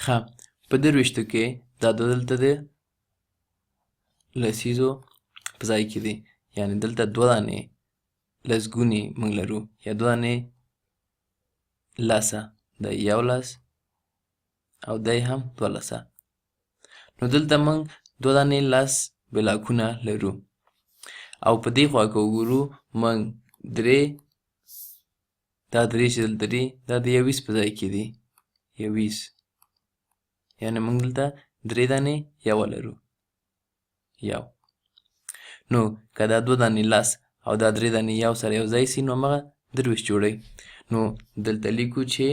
ښه په درویشتو کې دا دلته د لسیزو په ځای کې دی، یعنې دلته دوه دانې لسګونې موږ لرو یا دوه دانې لسه، دا یو لس او دی هم دوه لسه. نو دلته موږ دوه دانې لس بلاکونه لرو او په دې خوا که وګورو موږ درې، دا درې چې دلته دي دا د یویس په ځای کې دي، یویس، یعنې موږ دلته درې دانې یوه لرو، یو. نو که دا دوه دانې لس او دا درې دانې یو سره یو ځای سي نو همغه درویشت جوړوي. نو دلته لیکو چې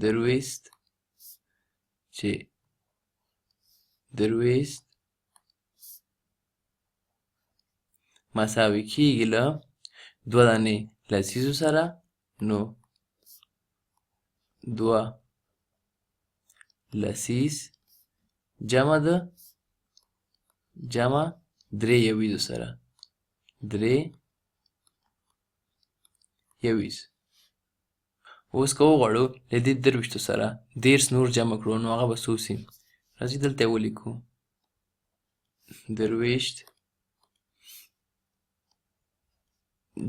درویشت، چې درویشت مساوي کیږي له دوه دانې لسیزو سره، نو دوه لسیز جمع د جمع درې یویزو سره، درې یویز. اوس که وغواړو له دې درویشتو سره دېرش نور جمع کړو نو هغه به څو سي؟ راځئ دلته یې ولیکو، درویشت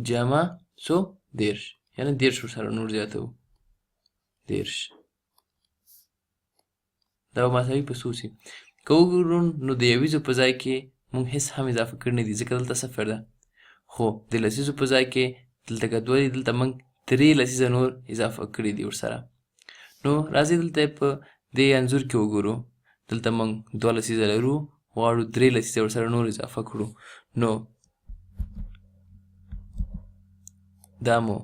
جمع څو؟ دېرش، یعنې دېرش ورسره نور زیاتوو، دېرش، دا به مساوي په څو سي؟ که وګورو نو د یویزو په ځای کې موږ هېڅ هم اضافه کړي نه دي ځکه دلته صفر ده، خو د لسیزو په ځای کې دلته که دوه دي دلته موږ درې لسیزه نور اضافه کړي دي ورسره. نو راځئ دلته په دې انځور کې وګورو، دلته موږ دوه لسیزه لرو، غواړو درې لسیزه ورسره نور اضافه کړو، نو دا مو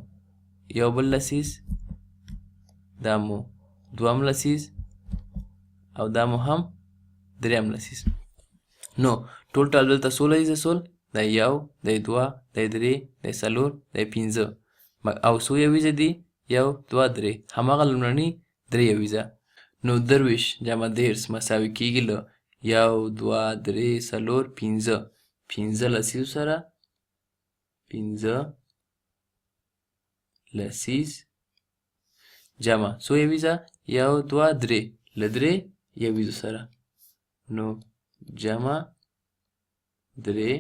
یو بل لسیز، دا مو دوهم لسیز او دا مو هم دریم لسیز. نو ټول دلته څو لسیزه سول؟ دا یو، دا دوه، دا درې، دا څلور، دا پنځه او څو یویزه دي؟ یو، دوه، درې، هماغه لومړني درې یویزه. نو درویشت جمع دېرش مساوي کیږي له یو، دوه، درې، څلور، پنځه، پنځه لسیزو سره، پنځه لسیز جمع څو یویزه؟ یو، دوه، درې، له درې یویزو سره، نو جمع درې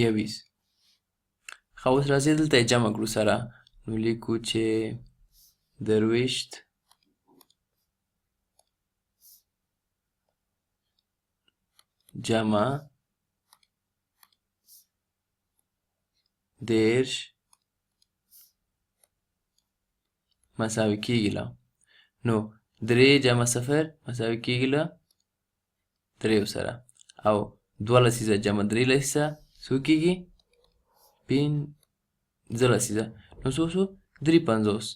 یویز. ښه اوس راځئ دلته یې جمع کړو سره، نو لیکو چې درویشت جمع دېرش مساوي کیږي له، نو درې جمع صفر مساوي کیږي له دریو سره، او دوه لسیزه جمع درې لسیزه څو کیږي؟ پنځه لسیزه، نو څو شو؟ درې پنځوس.